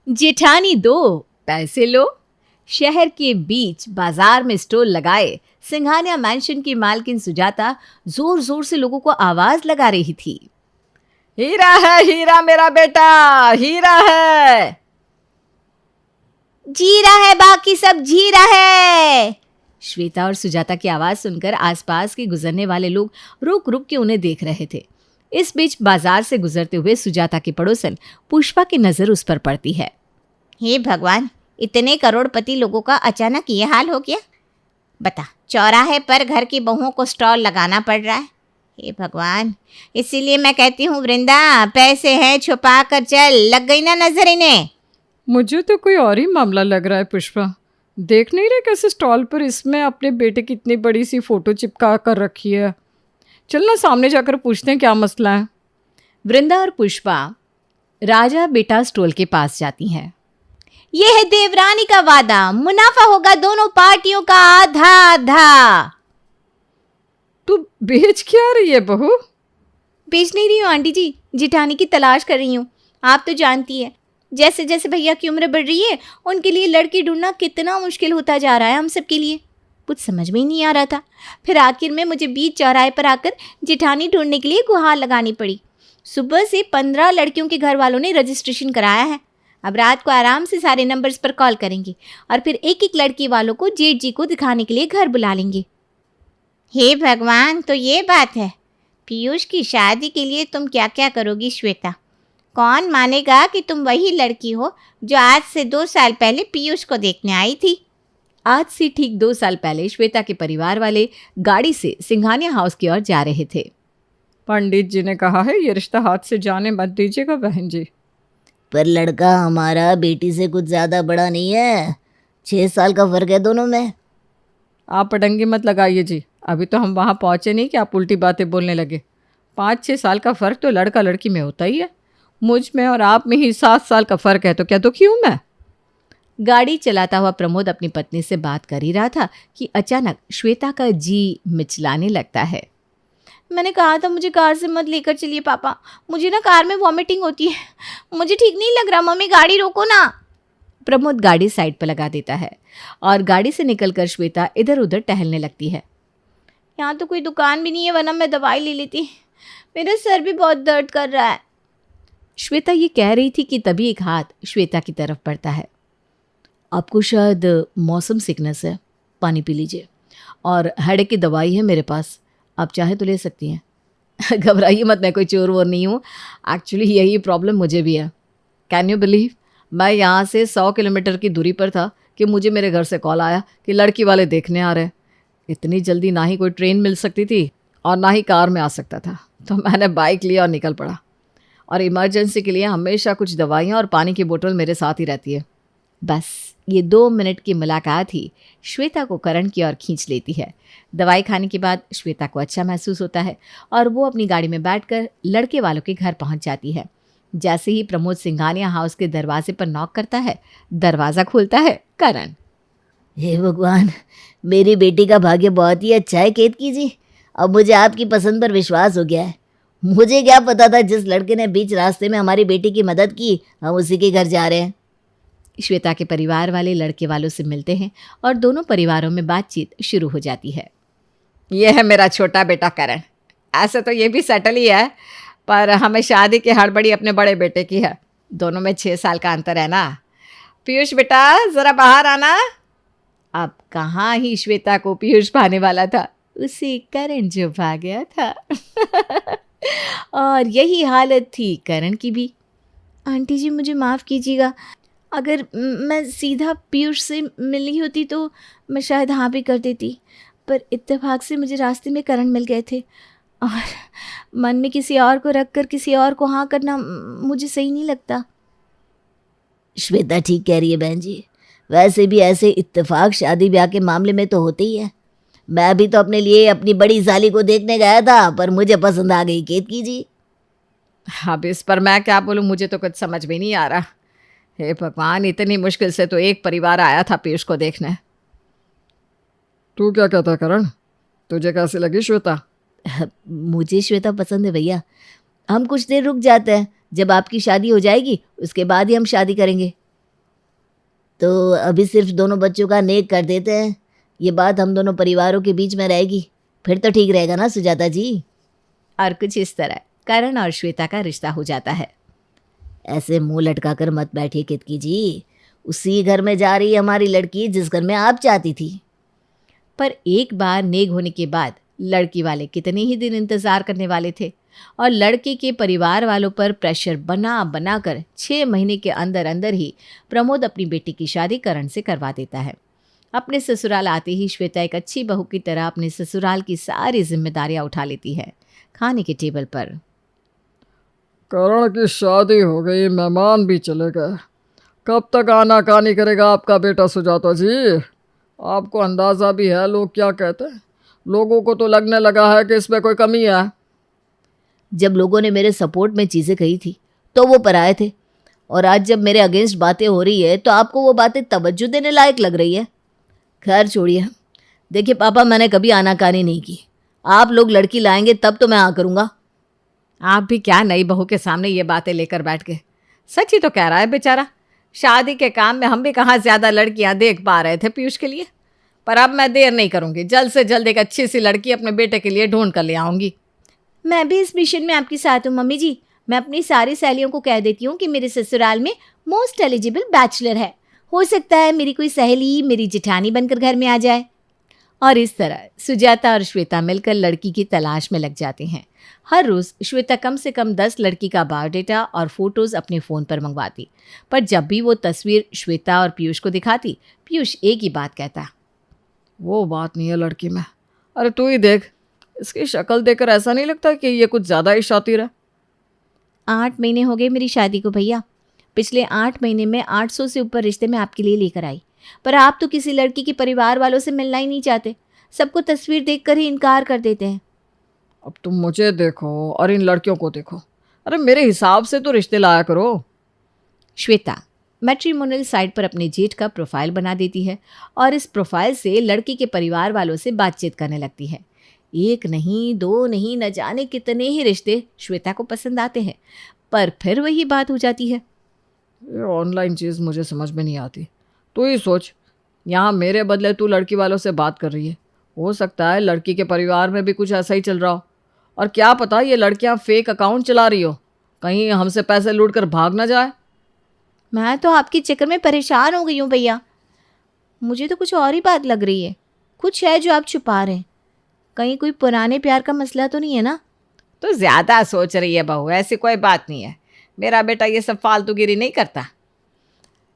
जेठानी दो, पैसे लो। शहर के बीच बाजार में स्टॉल लगाए सिंघानिया मैंशन की मालकिन सुजाता जोर जोर से लोगों को आवाज लगा रही थी। हीरा है हीरा, मेरा बेटा हीरा है। जीरा है, बाकी सब जीरा है। श्वेता और सुजाता की आवाज सुनकर आसपास के गुजरने वाले लोग रुक रुक के उन्हें देख रहे थे। इस बीच बाजार से गुजरते हुए सुजाता की पड़ोसन पुष्पा की नजर उस पर पड़ती है। हे भगवान, इतने करोड़पति लोगों का अचानक ये हाल हो गया। बता, चौराहे पर घर की बहुओं को स्टॉल लगाना पड़ रहा है। हे भगवान, इसीलिए मैं कहती हूँ वृंदा, पैसे हैं छुपा कर चल, लग गई ना नजर इन्हें। मुझे तो कोई और ही मामला लग रहा है पुष्पा। देख नहीं रहे कैसे स्टॉल पर इसमें अपने बेटे की इतनी बड़ी सी फोटो चिपका कर रखी है। चल ना सामने जाकर पूछते हैं क्या मसला है। वृंदा और पुष्पा राजा बेटा स्टॉल के पास जाती हैं। ये है देवरानी का वादा, मुनाफा होगा दोनों पार्टियों का आधा आधा। तू बेच क्या रही है बहू? बेच नहीं रही हूँ आंटी जी, जिठानी की तलाश कर रही हूँ। आप तो जानती है, जैसे जैसे भैया की उम्र बढ़ रही है उनके लिए लड़की ढूंढना कितना मुश्किल होता जा रहा है हम सब के लिए। कुछ समझ में ही नहीं आ रहा था। फिर आखिर में मुझे बीच चौराहे पर आकर जिठानी ढूंढने के लिए गुहार लगानी पड़ी। सुबह से 15 लड़कियों के घर वालों ने रजिस्ट्रेशन कराया है। अब रात को आराम से सारे नंबर्स पर कॉल करेंगे और फिर एक एक लड़की वालों को जेठ जी को दिखाने के लिए घर बुला लेंगे। हे भगवान, तो ये बात है। पीयूष की शादी के लिए तुम क्या क्या करोगी श्वेता? कौन मानेगा कि तुम वही लड़की हो जो आज से 2 साल पहले पीयूष को देखने आई थी। आज से ठीक 2 साल पहले श्वेता के परिवार वाले गाड़ी से सिंघानिया हाउस की ओर जा रहे थे। पंडित जी ने कहा है ये रिश्ता हाथ से जाने मत दीजिएगा बहन जी। पर लड़का हमारा बेटी से कुछ ज़्यादा बड़ा नहीं है, 6 साल का फ़र्क है दोनों में। आप पटंगी मत लगाइए जी, अभी तो हम वहाँ पहुँचे नहीं कि आप उल्टी बातें बोलने लगे। 5-6 साल का फ़र्क तो लड़का लड़की में होता ही है। मुझ में और आप में ही 7 साल का फ़र्क है, तो क्या दुखी हूँ मैं? गाड़ी चलाता हुआ प्रमोद अपनी पत्नी से बात कर ही रहा था कि अचानक श्वेता का जी मिचलाने लगता है। मैंने कहा था मुझे कार से मत लेकर चलिए पापा, मुझे ना कार में वॉमिटिंग होती है, मुझे ठीक नहीं लग रहा। मम्मी गाड़ी रोको ना। प्रमोद गाड़ी साइड पर लगा देता है और गाड़ी से निकलकर श्वेता इधर उधर टहलने लगती है। यहाँ तो कोई दुकान भी नहीं है, वरना मैं दवाई ले लेती। मेरा सर भी बहुत दर्द कर रहा है। श्वेता ये कह रही थी कि तभी एक हाथ श्वेता की तरफ बढ़ता है। आपको शायद मौसम सिकनेस है, पानी पी लीजिए, और हेडेक की दवाई है मेरे पास, आप चाहे तो ले सकती हैं। घबराइए मत, मैं कोई चोर वोर नहीं हूँ। एक्चुअली यही प्रॉब्लम मुझे भी है। कैन यू बिलीव, मैं यहाँ से 100 किलोमीटर की दूरी पर था कि मुझे मेरे घर से कॉल आया कि लड़की वाले देखने आ रहे हैं। इतनी जल्दी ना ही कोई ट्रेन मिल सकती थी और ना ही कार में आ सकता था, तो मैंने बाइक लिया और निकल पड़ा। और इमरजेंसी के लिए हमेशा कुछ दवाइयाँ और पानी की बोतल मेरे साथ ही रहती है। बस ये 2 मिनट की मुलाकात ही श्वेता को करण की ओर खींच लेती है। दवाई खाने के बाद श्वेता को अच्छा महसूस होता है और वो अपनी गाड़ी में बैठकर लड़के वालों के घर पहुंच जाती है। जैसे ही प्रमोद सिंघानिया हाउस के दरवाजे पर नॉक करता है, दरवाज़ा खोलता है करण। हे भगवान, मेरी बेटी का भाग्य बहुत ही अच्छा है केतकी जी। अब मुझे आपकी पसंद पर विश्वास हो गया है। मुझे क्या पता था जिस लड़के ने बीच रास्ते में हमारी बेटी की मदद की, हम उसी के घर जा रहे हैं। श्वेता के परिवार वाले लड़के वालों से मिलते हैं और दोनों परिवारों में बातचीत शुरू हो जाती है। ये है मेरा छोटा बेटा करण। ऐसे तो ये भी सेटल ही है, पर हमें शादी की हड़बड़ी अपने बड़े बेटे की है। दोनों में 6 साल का अंतर है ना। पीयूष बेटा ज़रा बाहर आना। अब कहाँ ही श्वेता को पीयूष भाने वाला था, उसे करण जो भा गया था। और यही हालत थी करण की भी। आंटी जी मुझे माफ़ कीजिएगा, अगर मैं सीधा पीयूष से मिली होती तो मैं शायद हाँ भी कर देती, पर इत्तेफाक से मुझे रास्ते में करण मिल गए थे और मन में किसी और को रख कर किसी और को हाँ करना मुझे सही नहीं लगता। श्वेता ठीक कह रही है बहन जी। वैसे भी ऐसे इत्तेफाक शादी ब्याह के मामले में तो होते ही है। मैं भी तो अपने लिए अपनी बड़ी साली को देखने गया था, पर मुझे पसंद आ गई केतकी जी। अब इस पर मैं क्या बोलूँ, मुझे तो कुछ समझ में नहीं आ रहा। हे भगवान, इतनी मुश्किल से तो एक परिवार आया था पीयूष को देखने। तू क्या कहता करण, तुझे कैसी लगी श्वेता? मुझे श्वेता पसंद है भैया। हम कुछ देर रुक जाते हैं, जब आपकी शादी हो जाएगी उसके बाद ही हम शादी करेंगे। तो अभी सिर्फ दोनों बच्चों का नेक कर देते हैं, ये बात हम दोनों परिवारों के बीच में रहेगी, फिर तो ठीक रहेगा ना सुजाता जी। और कुछ इस तरह करण और श्वेता का रिश्ता हो जाता है। ऐसे मुंह लटका कर मत बैठिए केतकी जी, उसी घर में जा रही है हमारी लड़की जिस घर में आप चाहती थी। पर एक बार नेग होने के बाद लड़की वाले कितने ही दिन इंतजार करने वाले थे, और लड़के के परिवार वालों पर प्रेशर बना बना कर 6 महीने के अंदर अंदर ही प्रमोद अपनी बेटी की शादी करण से करवा देता है। अपने ससुराल आते ही श्वेता एक अच्छी बहू की तरह अपने ससुराल की सारी जिम्मेदारियां उठा लेती है। खाने के टेबल पर करण की शादी हो गई, मेहमान भी चले गए, कब तक आनाकानी करेगा आपका बेटा सुजाता जी? आपको अंदाज़ा भी है लोग क्या कहते हैं? लोगों को तो लगने लगा है कि इसमें कोई कमी है। जब लोगों ने मेरे सपोर्ट में चीज़ें कही थी तो वो पराए थे, और आज जब मेरे अगेंस्ट बातें हो रही है तो आपको वो बातें तवज्जो देने लायक लग रही है। खैर छोड़िए, देखिए पापा, मैंने कभी आनाकानी नहीं की, आप लोग लड़की लाएंगे तब तो मैं हाँ करूँगा। आप भी क्या नई बहू के सामने ये बातें लेकर बैठ गए? सच ही तो कह रहा है बेचारा। शादी के काम में हम भी कहाँ ज़्यादा लड़कियां देख पा रहे थे पीयूष के लिए। पर अब मैं देर नहीं करूँगी, जल्द से जल्द एक अच्छी सी लड़की अपने बेटे के लिए ढूंढ कर ले आऊँगी। मैं भी इस मिशन में आपके साथ हूँ मम्मी जी। मैं अपनी सारी सहेलियों को कह देती हूँ कि मेरे ससुराल में मोस्ट एलिजिबल बैचलर है। हो सकता है मेरी कोई सहेली मेरी जेठानी बनकर घर में आ जाए। और इस तरह सुजाता और श्वेता मिलकर लड़की की तलाश में लग जाते हैं। हर रोज़ श्वेता कम से कम 10 लड़की का बायोडेटा और फोटोज़ अपने फ़ोन पर मंगवाती, पर जब भी वो तस्वीर श्वेता और पीयूष को दिखाती, पीयूष एक ही बात कहता, वो बात नहीं है लड़की में। अरे तू ही देख, इसकी शक्ल देखकर ऐसा नहीं लगता कि ये कुछ ज़्यादा ही शातिर है? 8 महीने हो गए मेरी शादी को भैया। पिछले 8 महीने में 800 से ऊपर रिश्ते मैं आपके लिए लेकर आई, पर आप तो किसी लड़की के परिवार वालों से मिलना ही नहीं चाहते। सबको तस्वीर देखकर ही इनकार कर देते हैं। अब तुम मुझे देखो और इन लड़कियों को देखो। अरे मेरे हिसाब से तो रिश्ते लाया करो। श्वेता मैट्रिमोनियल साइट पर अपने जेठ का प्रोफाइल बना देती है और इस प्रोफाइल से लड़की के परिवार वालों से बातचीत करने लगती है। एक नहीं, दो नहीं, न जाने कितने ही रिश्ते श्वेता को पसंद आते हैं, पर फिर वही बात हो जाती है। ये ऑनलाइन चीज़ मुझे समझ में नहीं आती। तू ही सोच, यहाँ मेरे बदले तू लड़की वालों से बात कर रही है। हो सकता है लड़की के परिवार में भी कुछ ऐसा ही चल रहा हो, और क्या पता ये लड़कियाँ फेक अकाउंट चला रही हो, कहीं हमसे पैसे लूट कर भाग ना जाए। मैं तो आपके चक्कर में परेशान हो गई हूँ भैया। मुझे तो कुछ और ही बात लग रही है। कुछ है जो आप छुपा रहे हैं। कहीं कोई पुराने प्यार का मसला तो नहीं है ना? तो ज़्यादा सोच रही है बहू, ऐसी कोई बात नहीं है। मेरा बेटा ये सब फालतूगिरी नहीं करता।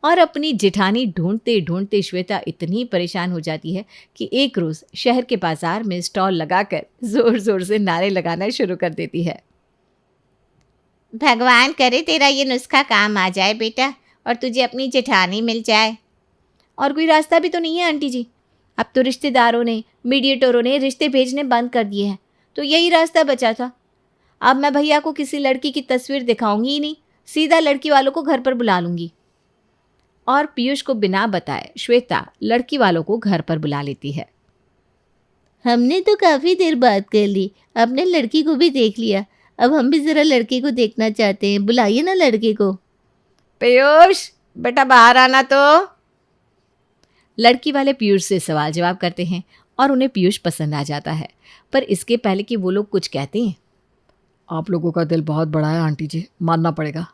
और अपनी जेठानी ढूंढते ढूंढते श्वेता इतनी परेशान हो जाती है कि एक रोज़ शहर के बाजार में स्टॉल लगाकर ज़ोर ज़ोर से नारे लगाना शुरू कर देती है। भगवान करे तेरा ये नुस्खा काम आ जाए बेटा, और तुझे अपनी जेठानी मिल जाए। और कोई रास्ता भी तो नहीं है आंटी जी। अब तो रिश्तेदारों ने, मीडिएटरों ने रिश्ते भेजने बंद कर दिए हैं, तो यही रास्ता बचा था। अब मैं भैया को किसी लड़की की तस्वीर दिखाऊंगी ही नहीं, सीधा लड़की वालों को घर पर बुला लूँगी। और पीयूष को बिना बताए श्वेता लड़की वालों को घर पर बुला लेती है। हमने तो काफ़ी देर बात कर ली, आपने लड़की को भी देख लिया, अब हम भी ज़रा लड़के को देखना चाहते हैं, बुलाइए ना लड़के को। पीयूष बेटा बाहर आना तो। लड़की वाले पीयूष से सवाल जवाब करते हैं और उन्हें पीयूष पसंद आ जाता है, पर इसके पहले कि वो लोग कुछ कहते हैं, आप लोगों का दिल बहुत बड़ा है आंटी जी, मानना पड़ेगा।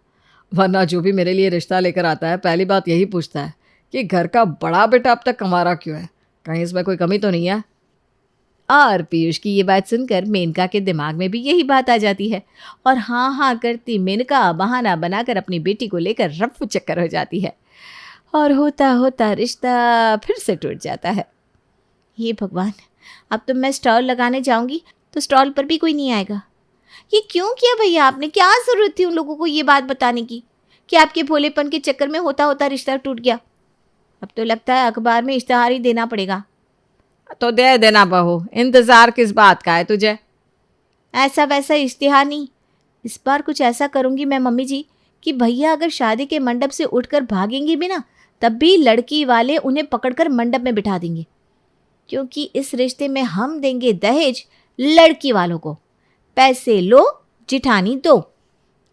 वरना जो भी मेरे लिए रिश्ता लेकर आता है पहली बात यही पूछता है कि घर का बड़ा बेटा अब तक कमारा क्यों है, कहीं इसमें कोई कमी तो नहीं है। और पीयूष की ये बात सुनकर मेनका के दिमाग में भी यही बात आ जाती है, और हाँ हाँ करती मेनका बहाना बनाकर अपनी बेटी को लेकर रफ्फू चक्कर हो जाती है, और होता होता रिश्ता फिर से टूट जाता है। हे भगवान, अब तो मैं स्टॉल लगाने जाऊंगी तो स्टॉल पर भी कोई नहीं आएगा। ये क्यों किया भैया आपने? क्या ज़रूरत थी उन लोगों को ये बात बताने की कि आपके भोलेपन के चक्कर में होता होता रिश्ता टूट गया? अब तो लगता है अखबार में इश्तहार ही देना पड़ेगा। तो दे देना बहू, इंतज़ार किस बात का है तुझे? ऐसा वैसा इश्तिहार नहीं, इस बार कुछ ऐसा करूंगी मैं मम्मी जी कि भैया अगर शादी के मंडप से उठकर भागेंगे भी ना, तब भी लड़की वाले उन्हें पकड़कर मंडप में बिठा देंगे, क्योंकि इस रिश्ते में हम देंगे दहेज लड़की वालों को। पैसे लो, जिठानी दो।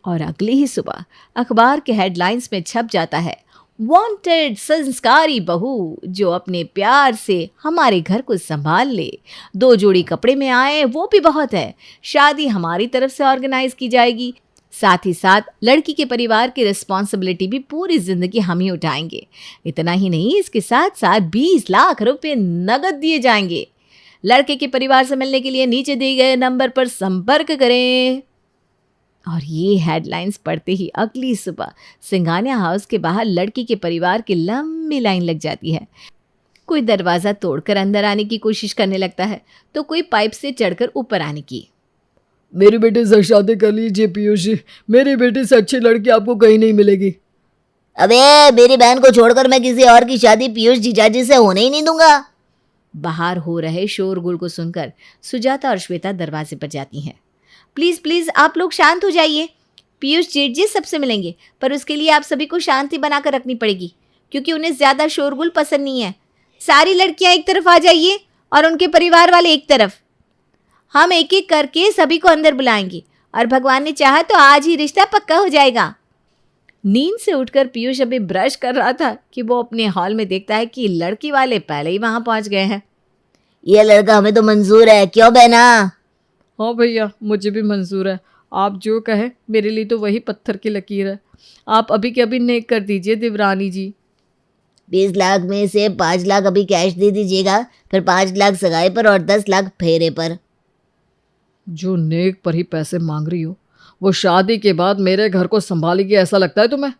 और अगली ही सुबह अखबार के हेडलाइंस में छप जाता है, वांटेड संस्कारी बहू जो अपने प्यार से हमारे घर को संभाल ले, 2 जोड़ी कपड़े में आए वो भी बहुत है। शादी हमारी तरफ से ऑर्गेनाइज की जाएगी, साथ ही साथ लड़की के परिवार की रिस्पॉन्सिबिलिटी भी पूरी जिंदगी हम ही उठाएंगे। इतना ही नहीं, इसके साथ साथ 20 लाख रुपए नगद दिए जाएंगे। लड़के के परिवार से मिलने के लिए नीचे दिए गए नंबर पर संपर्क करें। और ये हेडलाइंस पढ़ते ही अगली सुबह सिंघानिया हाउस के बाहर लड़की के परिवार की लंबी लाइन लग जाती है। कोई दरवाज़ा तोड़कर अंदर आने की कोशिश करने लगता है तो कोई पाइप से चढ़कर ऊपर आने की। मेरी बेटी से शादी कर लीजिए पीयूष जी, मेरी बेटी से अच्छी लड़की आपको कहीं नहीं मिलेगी। अबे मेरी बहन को छोड़कर मैं किसी और की शादी पीयूष जीजाजी से होने ही नहीं दूंगा। बाहर हो रहे शोरगुल को सुनकर सुजाता और श्वेता दरवाजे पर जाती हैं। प्लीज़ प्लीज़ आप लोग शांत हो जाइए। पीयूष जेठ जी सबसे मिलेंगे, पर उसके लिए आप सभी को शांति बनाकर रखनी पड़ेगी, क्योंकि उन्हें ज़्यादा शोरगुल पसंद नहीं है। सारी लड़कियां एक तरफ आ जाइए और उनके परिवार वाले एक तरफ। हम एक एक करके सभी को अंदर बुलाएंगे और भगवान ने चाहा तो आज ही रिश्ता पक्का हो जाएगा। नींद से उठकर पीयूष अभी ब्रश कर रहा था कि वो अपने हॉल में देखता है कि लड़की वाले पहले ही वहां पहुंच गए हैं। ये लड़का हमें तो मंजूर है, क्यों बहना? हाँ भैया, मुझे भी मंजूर है। आप जो कहें, मेरे लिए तो वही पत्थर की लकीर है। आप अभी के अभी नेक कर दीजिए देवरानी जी। 20 लाख में से 5 लाख अभी कैश दे दीजिएगा, फिर 5 लाख सगाई पर और 10 लाख फेरे पर। जो नेक पर ही पैसे मांग रही हो, वो शादी के बाद मेरे घर को संभालेगी ऐसा लगता है तुम्हें?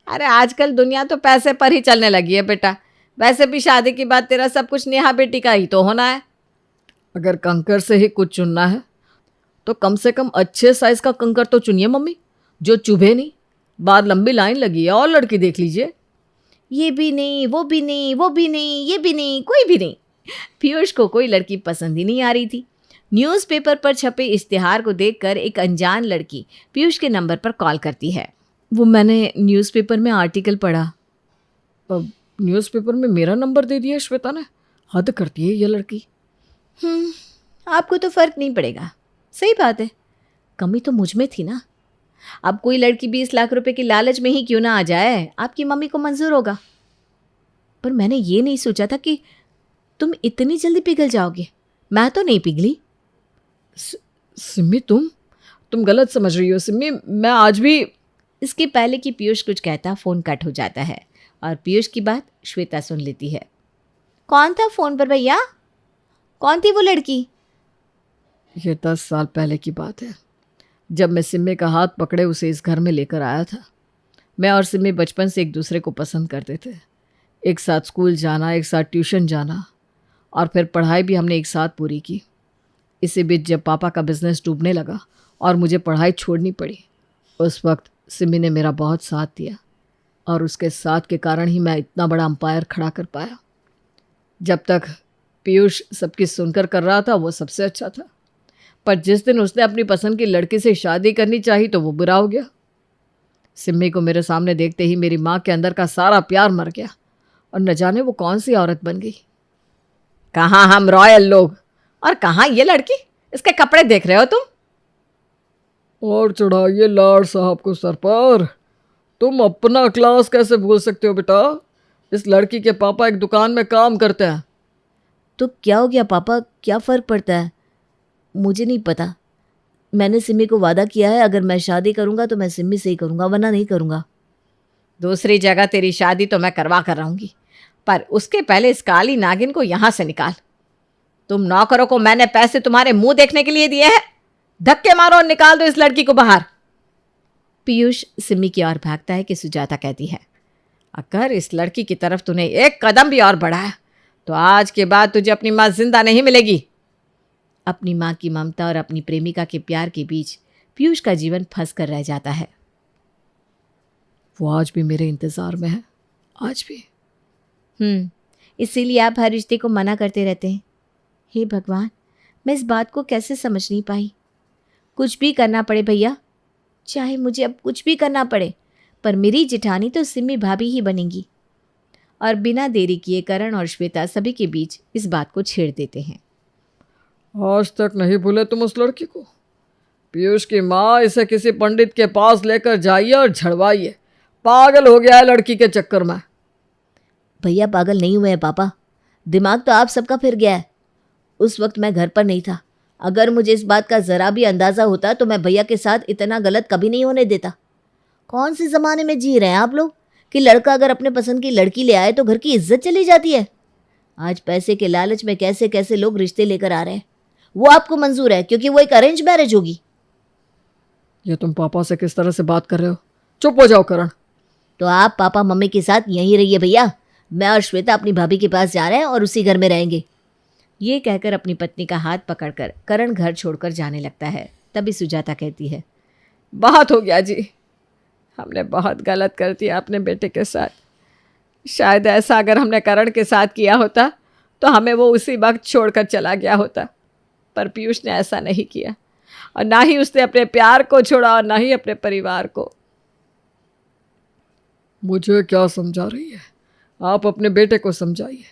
अरे आजकल दुनिया तो पैसे पर ही चलने लगी है बेटा। वैसे भी शादी के बाद तेरा सब कुछ नेहा बेटी का ही तो होना है। अगर कंकर से ही कुछ चुनना है तो कम से कम अच्छे साइज का कंकर तो चुनिए मम्मी, जो चुभे नहीं। बाहर लंबी लाइन लगी है और लड़की देख लीजिए। ये भी नहीं, वो भी नहीं, वो भी नहीं, ये भी नहीं, कोई भी नहीं। पीयूष को कोई लड़की पसंद ही नहीं आ रही थी। न्यूज़पेपर पर छपे इश्तिहार को देखकर एक अनजान लड़की पीयूष के नंबर पर कॉल करती है। वो मैंने न्यूज़पेपर में आर्टिकल पढ़ा। अब न्यूज़पेपर में मेरा नंबर दे दिया श्वेता ने, हद करती है ये लड़की। आपको तो फर्क नहीं पड़ेगा। सही बात है, कमी तो मुझ में थी ना। अब कोई लड़की 20 लाख रुपए की लालच में ही क्यों ना आ जाए, आपकी मम्मी को मंजूर होगा। पर मैंने ये नहीं सोचा था कि तुम इतनी जल्दी पिघल जाओगे। मैं तो नहीं पिघली। सिम्मी, तुम गलत समझ रही हो सिम्मी। मैं आज भी। इसके पहले कि पीयूष कुछ कहता, फ़ोन कट हो जाता है और पीयूष की बात श्वेता सुन लेती है। कौन था फ़ोन पर भैया? कौन थी वो लड़की? ये 10 साल पहले की बात है, जब मैं सिम्मी का हाथ पकड़े उसे इस घर में लेकर आया था। मैं और सिम्मी बचपन से एक दूसरे को पसंद करते थे। एक साथ स्कूल जाना, एक साथ ट्यूशन जाना और फिर पढ़ाई भी हमने एक साथ पूरी की। इसी बीच जब पापा का बिजनेस डूबने लगा और मुझे पढ़ाई छोड़नी पड़ी, उस वक्त सिम्मी ने मेरा बहुत साथ दिया और उसके साथ के कारण ही मैं इतना बड़ा अंपायर खड़ा कर पाया। जब तक पीयूष सबकी सुनकर कर रहा था वो सबसे अच्छा था, पर जिस दिन उसने अपनी पसंद की लड़की से शादी करनी चाहिए तो वो बुरा हो गया। सिम्मी को मेरे सामने देखते ही मेरी माँ के अंदर का सारा प्यार मर गया और न जाने वो कौन सी औरत बन गई। कहाँ हम रॉयल लोग और कहाँ ये लड़की? इसके कपड़े देख रहे हो तुम? और चढ़ाइए लाड साहब को सर पर। तुम अपना क्लास कैसे भूल सकते हो बेटा? इस लड़की के पापा एक दुकान में काम करते हैं। तो क्या हो गया पापा, क्या फ़र्क पड़ता है? मुझे नहीं पता। मैंने सिम्मी को वादा किया है, अगर मैं शादी करूँगा तो मैं सिम्मी से ही करूँगा, वरना नहीं करूँगा। दूसरी जगह तेरी शादी तो मैं करवा कर रहूँगी, पर उसके पहले इस काली नागिन को यहाँ से निकाल। तुम नौकरों को मैंने पैसे तुम्हारे मुंह देखने के लिए दिए हैं। धक्के मारो और निकाल दो इस लड़की को बाहर। पीयूष सिम्मी की ओर भागता है कि सुजाता कहती है, अगर इस लड़की की तरफ तूने एक कदम भी और बढ़ाया तो आज के बाद तुझे अपनी माँ जिंदा नहीं मिलेगी। अपनी माँ की ममता और अपनी प्रेमिका के प्यार के बीच पीयूष का जीवन फंस कर रह जाता है। वो आज भी मेरे इंतज़ार में है, आज भी। इसीलिए आप हर रिश्ते को मना करते रहते हैं। हे भगवान, मैं इस बात को कैसे समझ नहीं पाई। कुछ भी करना पड़े भैया, चाहे मुझे अब कुछ भी करना पड़े, पर मेरी जेठानी तो सिम्मी भाभी ही बनेगी। और बिना देरी किए करण और श्वेता सभी के बीच इस बात को छेड़ देते हैं। आज तक नहीं भूले तुम उस लड़की को? पीयूष की माँ, इसे किसी पंडित के पास लेकर जाइए और झड़वाइए। पागल हो गया है लड़की के चक्कर में। भैया पागल नहीं हुए हैं पापा, दिमाग तो आप सबका फिर गया है। उस वक्त मैं घर पर नहीं था। अगर मुझे इस बात का ज़रा भी अंदाज़ा होता तो मैं भैया के साथ इतना गलत कभी नहीं होने देता। कौन से ज़माने में जी रहे हैं आप लोग कि लड़का अगर अपने पसंद की लड़की ले आए तो घर की इज्जत चली जाती है। आज पैसे के लालच में कैसे कैसे लोग रिश्ते लेकर आ रहे हैं। वो आपको मंजूर है क्योंकि वो एक अरेंज मैरिज होगी। ये तुम पापा से किस तरह से बात कर रहे हो? चुप हो जाओ करण। तो आप पापा मम्मी के साथ यहीं रहिए भैया। मैं और श्वेता अपनी भाभी के पास जा रहे हैं और उसी घर में रहेंगे। ये कहकर अपनी पत्नी का हाथ पकड़कर करण घर छोड़कर जाने लगता है। तभी सुजाता कहती है, बहुत हो गया जी, हमने बहुत गलत कर दिया अपने बेटे के साथ। शायद ऐसा अगर हमने करण के साथ किया होता तो हमें वो उसी वक्त छोड़कर चला गया होता, पर पीयूष ने ऐसा नहीं किया, और ना ही उसने अपने प्यार को छोड़ा और ना ही अपने परिवार को। मुझे क्या समझा रही है? आप अपने बेटे को समझाइए।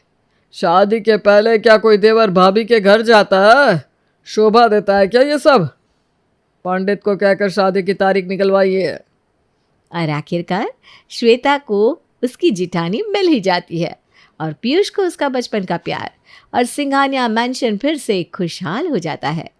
शादी के पहले क्या कोई देवर भाभी के घर जाता है? शोभा देता है क्या ये सब? पंडित को कहकर शादी की तारीख निकलवाइए। और आखिरकार श्वेता को उसकी जिठानी मिल ही जाती है और पीयूष को उसका बचपन का प्यार और सिंघानिया मैंशन फिर से खुशहाल हो जाता है।